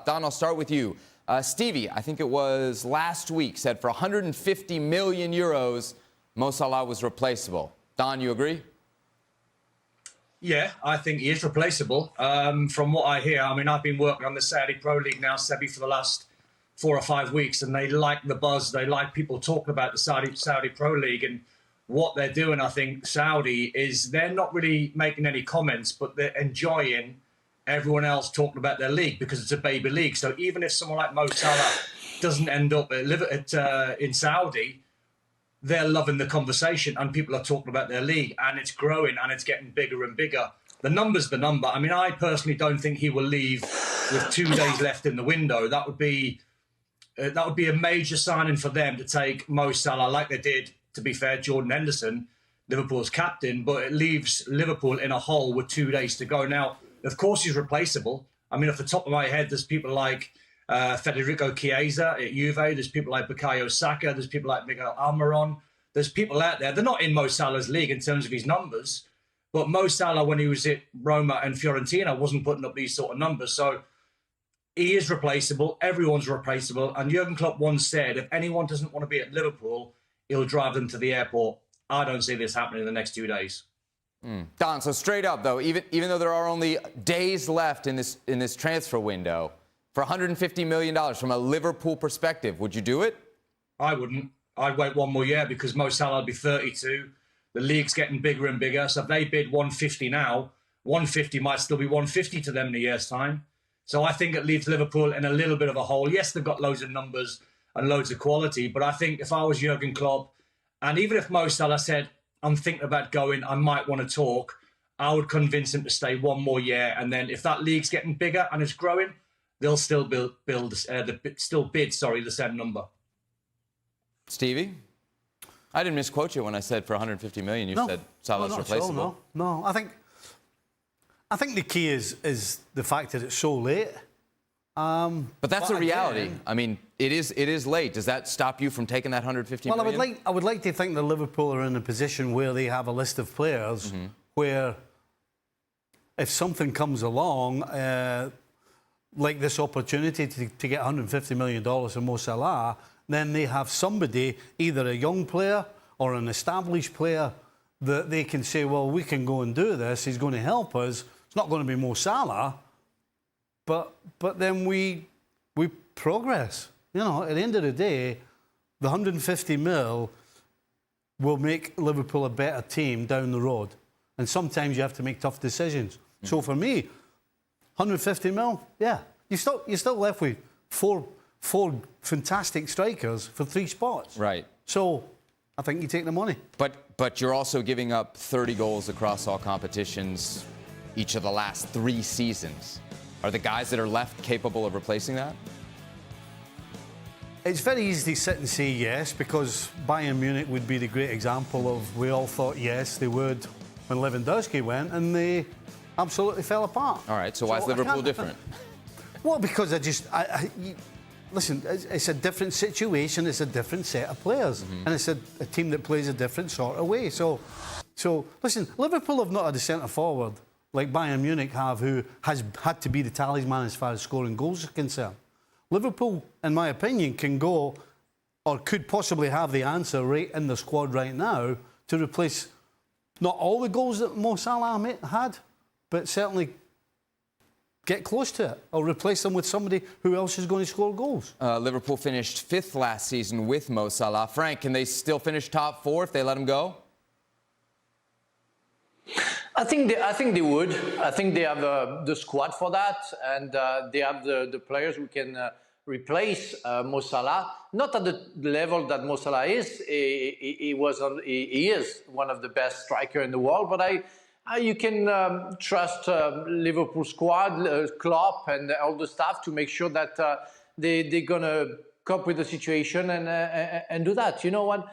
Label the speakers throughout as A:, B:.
A: Don, I'll start with you. Stevie, I think it was last week, said for 150 million euros, Mo Salah was replaceable. Don, you agree?
B: Yeah, I think he is replaceable. From what I hear, I mean, I've been working on the Saudi Pro League now, Sebi, for the last 4 or 5 weeks, and they like the buzz. They like people talking about the Saudi Pro League. And what they're doing, I think, Saudi, is they're not really making any comments, but they're enjoying everyone else talking about their league because it's a baby league. So even if someone like Mo Salah doesn't end up in Saudi, they're loving the conversation and people are talking about their league and it's growing and it's getting bigger and bigger. The number's the number. I mean, I personally don't think he will leave with 2 days left in the window. That would be a major signing for them to take Mo Salah like they did, to be fair, Jordan Henderson, Liverpool's captain, but it leaves Liverpool in a hole with 2 days to go. Now, of course, he's replaceable. I mean, off the top of my head, there's people like Federico Chiesa at Juve. There's people like Bukayo Saka. There's people like Miguel Almiron. There's people out there. They're not in Mo Salah's league in terms of his numbers, but Mo Salah, when he was at Roma and Fiorentina, wasn't putting up these sort of numbers. So he is replaceable. Everyone's replaceable. And Jurgen Klopp once said, if anyone doesn't want to be at Liverpool, he'll drive them to the airport. I don't see this happening in the next 2 days.
A: Don, so straight up, though, even though there are only days left in this transfer window, for $150 million from a Liverpool perspective, would you do it?
B: I wouldn't. I'd wait 1 more year because Mo Salah will be 32. The league's getting bigger and bigger. So if they bid 150 now, 150 might still be 150 to them in a year's time. So I think it leaves Liverpool in a little bit of a hole. Yes, they've got loads of numbers and loads of quality, but I think if I was Jurgen Klopp, and even if Mo Salah said, I'm thinking about going, I might want to talk, I would convince him to stay 1 more year. And then if that league's getting bigger and it's growing, they'll still bid the same number.
A: Stevie? I didn't misquote you when I said for 150 million. You said Salah's replaceable.
C: No. I think the key is the fact that it's so late.
A: But that's a reality. Again, I mean, it is late. Does that stop you from taking that 150 million?
C: Well, I would like to think that Liverpool are in a position where they have a list of players where if something comes along, like this opportunity to get $150 million from Mo Salah, then they have somebody, either a young player or an established player, that they can say, well, we can go and do this. He's going to help us. It's not going to be Mo Salah. But then we progress. You know, at the end of the day, the 150 mil will make Liverpool a better team down the road. And sometimes you have to make tough decisions. So for me, 150 mil, yeah, you're still left with four fantastic strikers for 3 spots.
A: Right.
C: So I think you take the money.
A: But you're also giving up 30 goals across all competitions each of the last 3 seasons. Are the guys that are left capable of replacing that?
C: It's very easy to sit and say yes, because Bayern Munich would be the great example of we all thought yes, they would when Lewandowski went, and they absolutely fell apart.
A: All right, so why is Liverpool different?
C: Well, because listen, it's a different situation, it's a different set of players, and it's a team that plays a different sort of way. So listen, Liverpool have not had a centre forward like Bayern Munich have, who has had to be the talisman as far as scoring goals is concerned. Liverpool, in my opinion, can go, or could possibly have the answer right in the squad right now to replace not all the goals that Mo Salah had, but certainly get close to it, or replace them with somebody who else is going to score goals.
A: Liverpool finished 5th last season with Mo Salah. Frank, can they still finish top 4 if they let him go?
D: I think they would. I think they have the squad for that, and they have the players who can replace Mo Salah. Not at the level that Mo Salah is. He is one of the best strikers in the world. But you can trust Liverpool squad, Klopp, and all the staff to make sure that they're gonna cope with the situation and do that. You know what?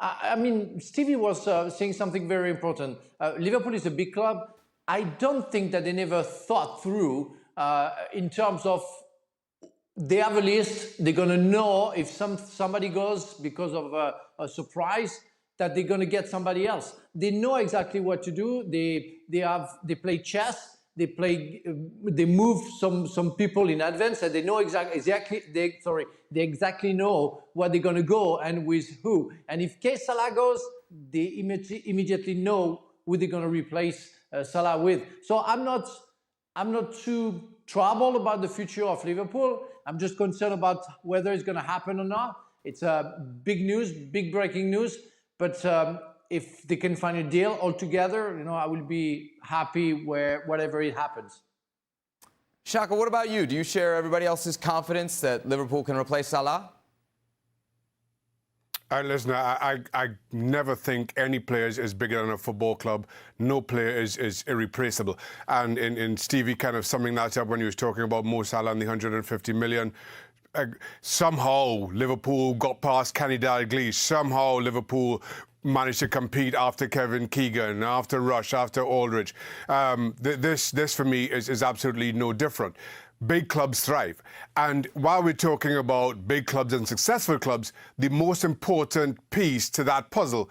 D: I mean, Stevie was saying something very important. Liverpool is a big club. I don't think that they never thought through in terms of they have a list. They're going to know if somebody goes because of a surprise that they're going to get somebody else. They know exactly what to do. They play chess. They move some people in advance, and they know they exactly know where they're going to go and with who. And if Salah goes, they immediately know who they're going to replace Salah with. So I'm not too troubled about the future of Liverpool. I'm just concerned about whether it's going to happen or not. It's big news, big breaking news. But if they can find a deal altogether, I will be happy whatever it happens.
A: Shaka, what about you? Do you share everybody else's confidence that Liverpool can replace Salah?
E: Listen, I never think any player is bigger than a football club. No player is irreplaceable. And in Stevie kind of summing that up when he was talking about Mo Salah and the 150 million, somehow Liverpool got past Kenny Dalglish. Somehow Liverpool managed to compete after Kevin Keegan, after Rush, after Aldridge. This for me is absolutely no different. Big clubs thrive. And while we're talking about big clubs and successful clubs, the most important piece to that puzzle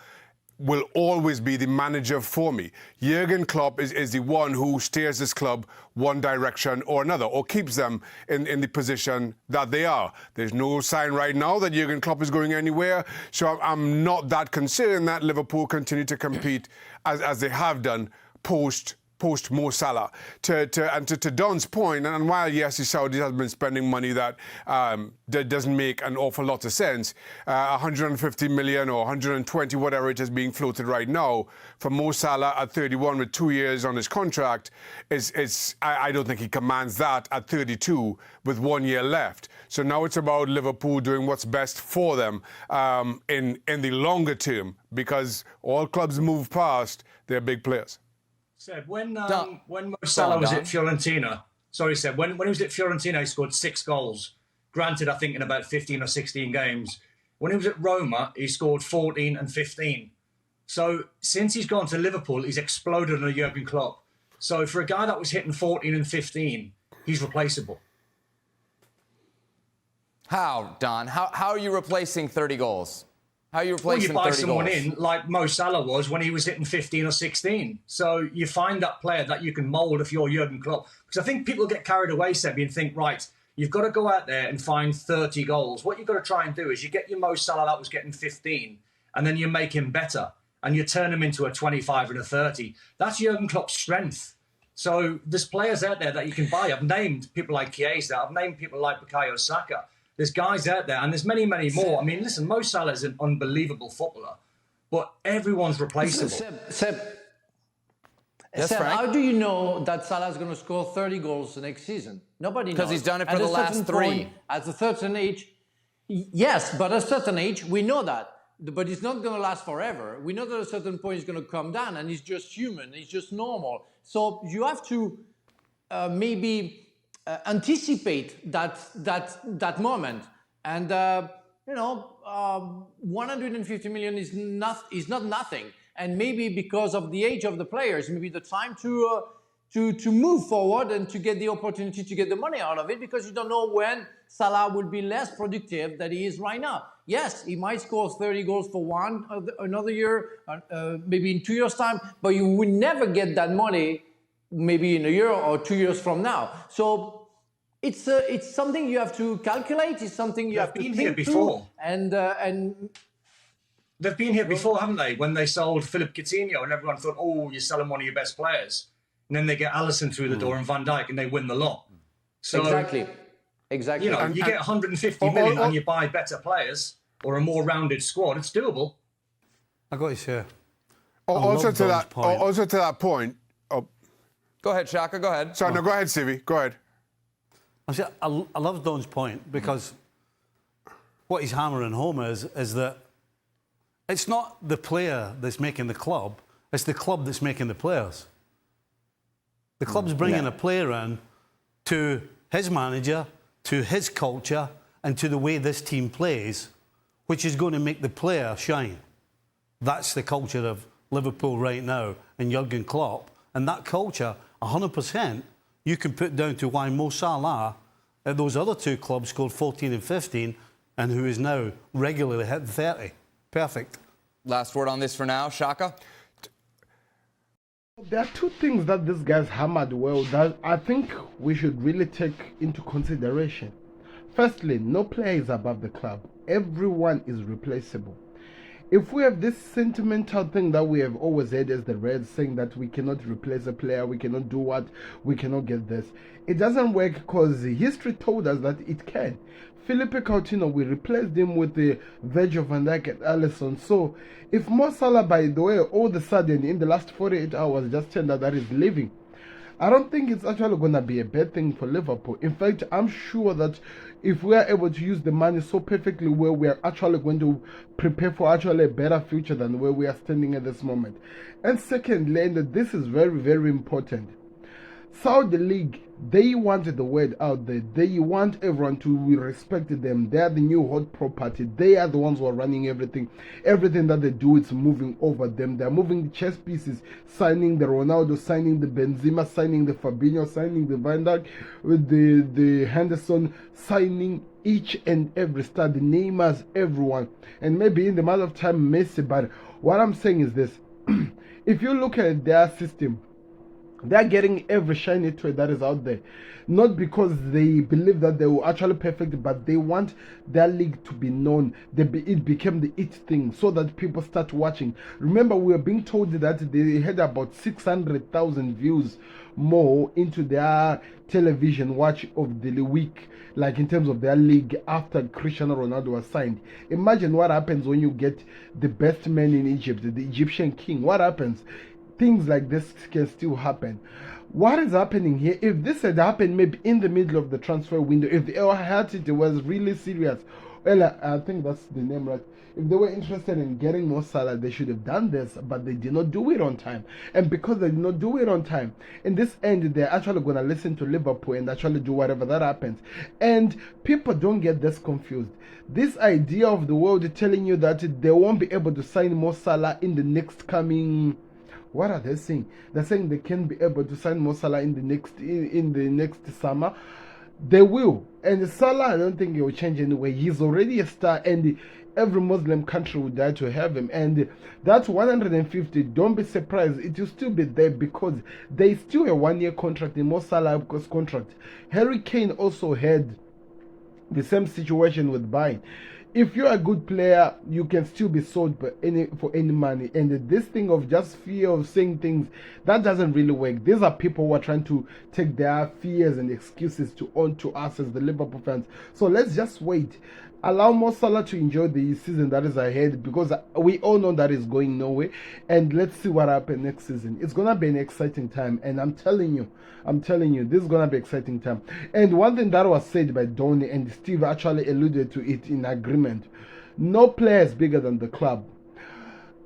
E: will always be the manager for me. Jurgen Klopp is the one who steers this club one direction or another, or keeps them in the position that they are. There's no sign right now that Jurgen Klopp is going anywhere, so I'm not that concerned that Liverpool continue to compete as they have done post Mo Salah. To Don's point, and while yes, the Saudis have been spending money that doesn't make an awful lot of sense, 150 million or 120, whatever it is being floated right now, for Mo Salah at 31 with 2 years on his contract, I don't think he commands that at 32 with 1 year left. So now it's about Liverpool doing what's best for them in the longer term, because all clubs move past their big players.
B: Seb, when Mo Salah was at Fiorentina, when he was at Fiorentina, he scored 6 goals. Granted, I think in about 15 or 16 games. When he was at Roma, he scored 14 and 15. So since he's gone to Liverpool, he's exploded under Jurgen Klopp. So for a guy that was hitting 14 and 15, he's replaceable.
A: How, Don? How are you replacing 30 goals? How are you replacing 30 goals?
B: Well, you buy someone in like Mo Salah was when he was hitting 15 or 16. So you find that player that you can mould if you're Jurgen Klopp. Because I think people get carried away, Sebi, and think, right, you've got to go out there and find 30 goals. What you've got to try and do is you get your Mo Salah that was getting 15, and then you make him better, and you turn him into a 25 and a 30. That's Jurgen Klopp's strength. So there's players out there that you can buy. I've named people like Chiesa. I've named people like Bukayo Saka. There's guys out there, and there's many, many more. I mean, listen, Mo Salah is an unbelievable footballer, but everyone's replaceable.
D: Seb, how do you know that Salah is going to score 30 goals the next season? Nobody knows.
A: Because he's done it for the last 3.
D: At a certain age, yes, but at a certain age, we know that. But it's not going to last forever. We know that at a certain point, he's going to come down, and he's just human. He's just normal. So you have to maybe anticipate that moment, and 150 million is not nothing, and maybe because of the age of the players, maybe the time to move forward and to get the opportunity to get the money out of it, because you don't know when Salah will be less productive than he is right now. Yes, he might score 30 goals for another year, maybe in 2 years' time, but you will never get that money maybe in a year or 2 years from now. So it's something you have to calculate. It's something you have to think
B: here before.
D: And
B: they've been here before, haven't they? When they sold Philip Coutinho, and everyone thought, "Oh, you're selling one of your best players," and then they get Alisson through the door and Van Dijk, and they win the lot. So
D: exactly.
B: You know, you get 150 million and you buy better players or a more rounded squad. It's doable.
C: I got to say.
E: Also to that point. Oh,
A: go ahead, Shaka. Go ahead.
E: Sorry, no, go ahead, Stevie. Go ahead.
C: I love Don's point, because what he's hammering home is that it's not the player that's making the club, it's the club that's making the players. The club's bringing a player in to his manager, to his culture, and to the way this team plays, which is going to make the player shine. That's the culture of Liverpool right now and Jurgen Klopp. And that culture, 100%, you can put down to why Mo Salah at those other 2 clubs scored 14 and 15, and who is now regularly hitting 30. Perfect.
A: Last word on this for now, Shaka?
F: There are two things that this guy's hammered well that I think we should really take into consideration. Firstly, no player is above the club. Everyone is replaceable. If we have this sentimental thing that we have always had as the Reds, saying that we cannot replace a player, we cannot do what, we cannot get this, it doesn't work because history told us that it can. Felipe Coutinho, we replaced him with the Virgil van Dijk and Alisson. So if Mo Salah, by the way, all of a sudden in the last 48 hours just turned out that he's leaving, I don't think it's actually going to be a bad thing for Liverpool. In fact, I'm sure that if we are able to use the money so perfectly well, we are actually going to prepare for actually a better future than where we are standing at this moment. And secondly, and this is very, very important, Saudi League, they wanted the word out there. They want everyone to respect them. They are the new hot property. They are the ones who are running everything. Everything that they do is moving over them. They are moving the chess pieces, signing the Ronaldo, signing the Benzema, signing the Fabinho, signing the Van Dijk, the Henderson, signing each and every star, the Neymars, everyone. And maybe in the matter of time, Messi. But what I'm saying is this. If you look at their system, they're getting every shiny toy that is out there. Not because they believe that they will actually perfect, but they want their league to be known. It became the it thing so that people start watching. Remember, we were being told that they had about 600,000 views more into their television watch of the week, like in terms of their league after Cristiano Ronaldo was signed. Imagine what happens when you get the best man in Egypt, the Egyptian king. What happens? Things like this can still happen. What is happening here? If this had happened maybe in the middle of the transfer window, if the El Hatiti was really serious, well, I think that's the name, right? If they were interested in getting Mo Salah, they should have done this, but they did not do it on time. And because they did not do it on time, in this end, they're actually going to listen to Liverpool and actually do whatever that happens. And people don't get this confused. This idea of the world telling you that they won't be able to sign Mo Salah in the next coming... What are they saying? They're saying they can be able to sign Mo Salah in the next summer. They will. And Salah, I don't think he will change anyway. He's already a star, and every Muslim country would die to have him. And that 150, don't be surprised, it will still be there because there is still a 1-year contract in Mo Salah's contract. Harry Kane also had the same situation with buying. If you're a good player, you can still be sold for any money. And this thing of just fear of saying things, that doesn't really work. These are people who are trying to take their fears and excuses onto us as the Liverpool fans. So let's just wait. Allow Mo Salah to enjoy the season that is ahead, because we all know that is going nowhere. And let's see what happens next season. It's gonna be an exciting time, and I'm telling you, this is gonna be an exciting time. And one thing that was said by Donny, and Steve actually alluded to it in agreement: no player is bigger than the club.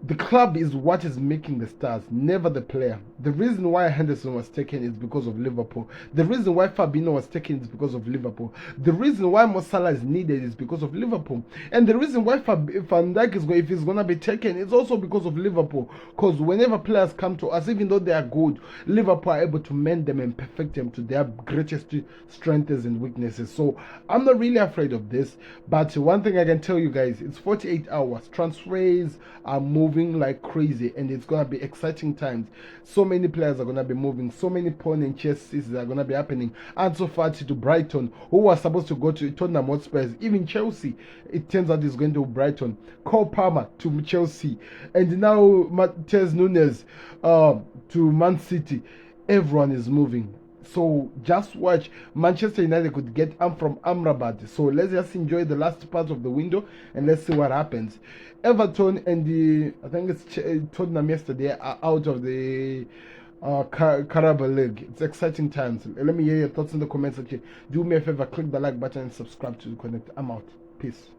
F: The club is what is making the stars, never the player. The reason why Henderson was taken is because of Liverpool. The reason why Fabinho was taken is because of Liverpool. The reason why Mo Salah is needed is because of Liverpool. And the reason why Van Dijk is if he's going to be taken, it's also because of Liverpool. Because whenever players come to us, even though they are good, Liverpool are able to mend them and perfect them to their greatest strengths and weaknesses. So I'm not really afraid of this. But one thing I can tell you guys, it's 48 hours. Transfers are moving like crazy, and it's gonna be exciting times. So many players are gonna be moving, so many pawn and chases are gonna be happening. And so far to Brighton, who was supposed to go to Tottenham Hotspur, even Chelsea, it turns out he's going to Brighton. Cole Palmer to Chelsea, and now Matheus Nunes to Man City. Everyone is moving. So just watch. Manchester United could get from Amrabat. So let's just enjoy the last part of the window and let's see what happens. Everton and I think it's Tottenham yesterday are out of the Carabao League. It's exciting times. Let me hear your thoughts in the comment section. Do me a favor, click the like button and subscribe to the Connect. I'm out. Peace.